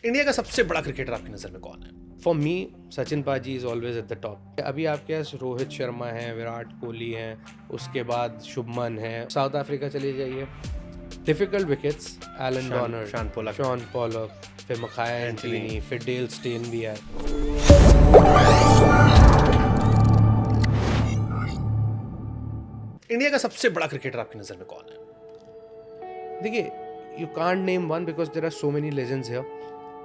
India का सबसे बड़ा क्रिकेटर आपकी नज़र में कौन है? For me Sachin paaji is always at the top. अभी आपके पास रोहित शर्मा हैं, विराट कोहली हैं, उसके बाद शुभमन है। साउथ अफ्रीका चले जाइए, difficult wickets, Allan Donald, Shaun Pollock, फिर मखाया एंटोनी, फिर डेल स्टेन भी है। इंडिया का सबसे बड़ा क्रिकेटर आपकी नज़र में कौन है? देखिए, you can't name one because there are so many legends here,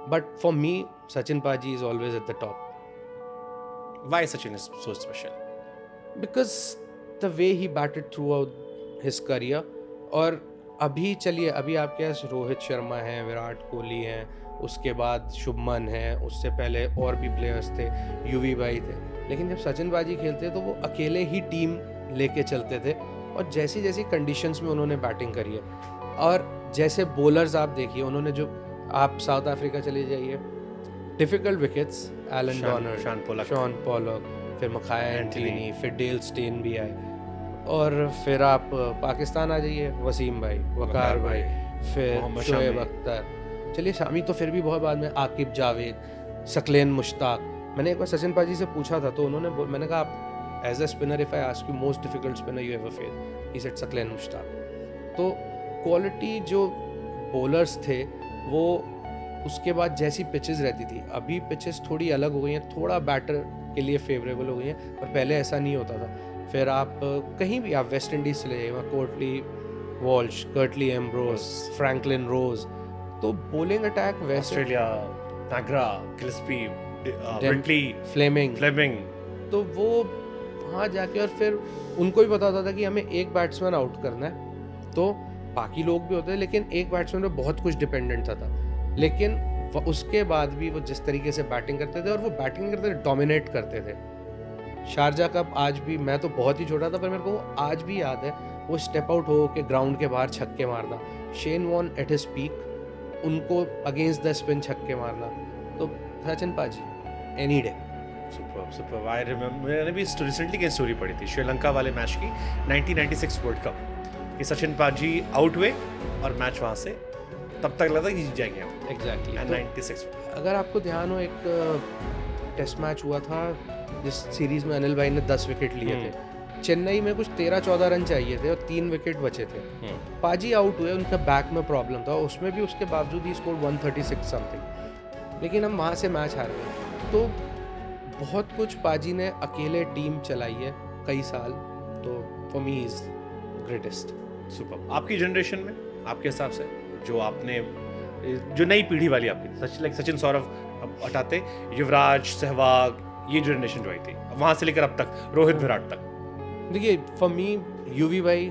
but for me Sachin paaji is always at the top. Why Sachin is so special? Because the way he batted throughout his career. और अभी चलिए, अभी आपके पास रोहित शर्मा हैं, विराट कोहली हैं, उसके बाद शुभमन है, उससे पहले और भी प्लेयर्स थे, यूवी भाई थे। लेकिन जब सचिन बाजी खेलते तो वो अकेले ही टीम लेके चलते थे, और जैसी जैसी कंडीशंस में उन्होंने बैटिंग करी है, और जैसे बॉलर्स आप देखिए, उन्होंने जो, आप साउथ अफ्रीका चले जाइए, difficult wickets, Allan Donald, Shaun Pollock, फिर मखाया एंटोनी, फिर डेल स्टेन भी आए, और फिर आप पाकिस्तान आ जाइए, वसीम भाई, वकार भाई, फिर शोएब अख्तर, चलिए शामी तो फिर भी बहुत बाद में, आकिब जावेद, सकलेन मुश्ताक। मैंने एक बार सचिन पाजी से पूछा था, तो उन्होंने, मैंने कहा, आप as a spinner if I ask you most difficult spinner you ever face, he said Saqlain Mushtaq. तो क्वालिटी जो बॉलर्स थे वो, उसके बाद जैसी पिचेस रहती थी, अभी पिचेस थोड़ी अलग हो गई हैं, थोड़ा बैटर के लिए फेवरेबल हो गई हैं, पर पहले ऐसा नहीं होता था। फिर आप कहीं भी, आप वेस्ट इंडीज चले जाइए, वहाँ Curtly Walsh, Curtly Ambrose, Franklyn Rose, तो बॉलिंग अटैक वेस्ट, ऑस्ट्रेलिया, नागरा, क्रिस्पी, ब्रिटली, फ्लेमिंग, तो वो वहाँ जाके, और फिर उनको भी पता होता था कि हमें एक बैट्समैन आउट करना है, तो बाकी लोग भी होते हैं, लेकिन एक बैट्समैन पे बहुत कुछ डिपेंडेंट था। लेकिन उसके बाद भी वो जिस तरीके से बैटिंग करते थे, और वो बैटिंग करते थे, डोमिनेट करते थे। शारजा कप आज भी, मैं तो बहुत ही छोटा था, पर मेरे को आज भी याद है, वो स्टेप आउट हो के ग्राउंड के बाहर छक्के मारना, Shane Warne at his peak, उनको अगेंस्ट द स्पिन छक्के मारना, तो सचिन पाजी any day. Super. I remember, मैंने भी रिसेंटली की स्टोरी पढ़ी थी श्रीलंका वाले मैच की, 1996 वर्ल्ड कप, कि सचिन पाजी आउट हुए और मैच वहाँ से तब तक लगा कि जीत जाएंगे हम। एग्जैक्टली। 96। अगर आपको ध्यान हो, एक टेस्ट मैच हुआ था जिस सीरीज में अनिल भाई ने 10 विकेट लिए थे, चेन्नई में कुछ 13-14 रन चाहिए थे और 3 विकेट बचे थे, पाजी आउट हुए, उनका बैक में प्रॉब्लम था, उसमें भी उसके बावजूद ही स्कोर 136 समथिंग, लेकिन हम वहाँ से मैच हार गए। तो बहुत कुछ पाजी ने अकेले टीम चलाई है कई साल, तो for me is greatest. Super. आपकी जनरेशन में, आपके हिसाब से, जो आपने, जो नई पीढ़ी वाली आपकी, सचिन, सौरव हटाते, युवराज, सहवाग, ये जनरेशन जो आई थी, वहाँ से लेकर अब तक, रोहित, विराट तक, देखिए, फॉर मी यूवी भाई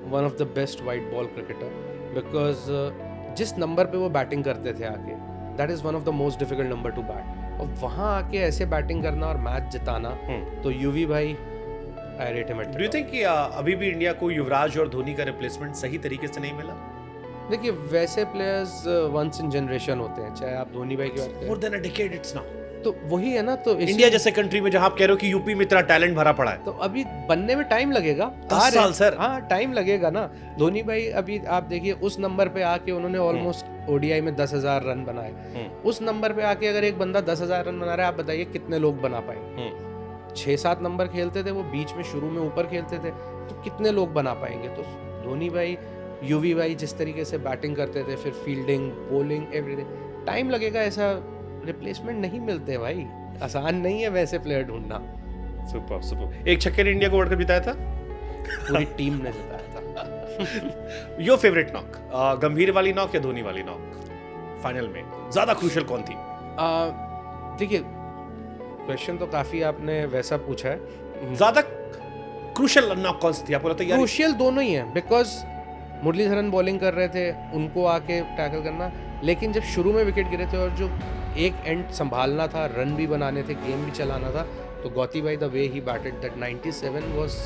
one of the best white ball cricketer, because जिस नंबर पे वो बैटिंग करते थे आके, that is one of the most difficult number two bat, और वहाँ आके ऐसे बैटिंग करना और मैच जिताना, तो यूवी भाई, आई rate him at the top. Do you think कि अभी भी इंडिया को युवराज और धोनी का रिप्लेसमेंट सही तरीके से नहीं मिला? देखिए, वैसे प्लेयर्स वंस इन जनरेशन होते हैं, चाहे आप धोनी भाई की बात करें, more than a decade it's now, तो वही है ना। तो इंडिया जैसे कंट्री में जहां आप कह रहे हो कि यूपी में इतना टैलेंट भरा पड़ा है, तो अभी बनने में टाइम लगेगा, 10 साल सर। हाँ, टाइम लगेगा ना। धोनी भाई अभी आप देखिए, उस नंबर पे आके उन्होंने ऑलमोस्ट ओडीआई में 10,000 रन बनाए, उस नंबर पे आके अगर एक बंदा 10,000 रन बना रहा है, आप बताइए कितने लोग बना पाएंगे? 6-7 नंबर खेलते थे वो, बीच में शुरू में ऊपर खेलते थे, तो कितने लोग बना पाएंगे? तो धोनी भाई, यूवी भाई जिस तरीके से बैटिंग करते थे, फिर फील्डिंग, बॉलिंग, एवरीथिंग, टाइम लगेगा, ऐसा रिप्लेसमेंट नहीं मिलते भाई, आसान नहीं है वैसे प्लेयर ढूंढना। सुपर। एक छक्के ने इंडिया को वर्ल्ड कप जिताया था, पूरी टीम ने जिताया था। योर फेवरेट नॉक, गंभीर वाली नॉक या धोनी वाली नॉक फाइनल में ज्यादा क्रूशियल कौन थी? देखिए, क्वेश्चन तो काफी आपने वैसा पूछा है, ज्यादा क्रूशियल नॉक कौन सी थी आपको लगता है? क्रूशियल दोनों ही है, बिकॉज मुरलीधरन बॉलिंग कर रहे थे, उनको आके टैकल करना, लेकिन जब शुरू में विकेट गिरे थे और जो एक एंड संभालना था, रन भी बनाने थे, गेम भी चलाना था, तो गौती भाई the way he batted that 97 was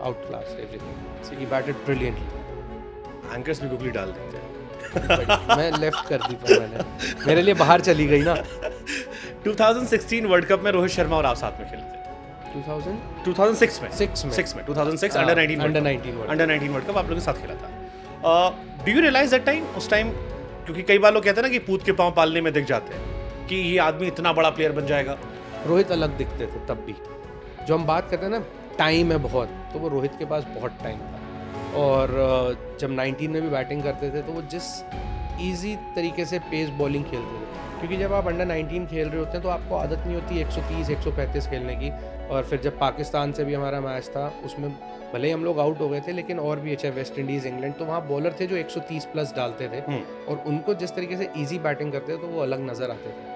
out class everything, so he batted brilliantly. Anchors भी गुगली डाल देते हैं। मैं लेफ्ट कर दी, पर मैंने, मेरे लिए बाहर चली गई ना। 2016 वर्ल्ड कप में रोहित शर्मा और आप साथ में खेले थे। 2006 में 2006 अंडर 19 वर्ल्ड कप आप लोगों के साथ खेला था। Do you realise that time, उस टाइम क्योंकि कई बार लोग कहते हैं ना कि पूत के पांव पालने में दिख जाते हैं कि ये आदमी इतना बड़ा प्लेयर बन जाएगा। रोहित अलग दिखते थे तब भी। जो हम बात करते हैं ना टाइम है बहुत, तो वो रोहित के पास बहुत टाइम था। और जब 19 में भी बैटिंग करते थे तो वो जिस इजी तरीके से पेस बॉलिंग खेलते थे, क्योंकि जब आप अंडर 19 खेल रहे होते हैं तो आपको आदत नहीं होती 130 135 खेलने की। और फिर जब पाकिस्तान से भी हमारा मैच था उसमें भले ही हम लोग आउट हो गए थे, लेकिन और भी अच्छा वेस्ट इंडीज़ इंग्लैंड, तो वहाँ बॉलर थे जो 130 प्लस डालते थे और उनको जिस तरीके से इजी बैटिंग करते थे तो वो अलग नज़र आते थे।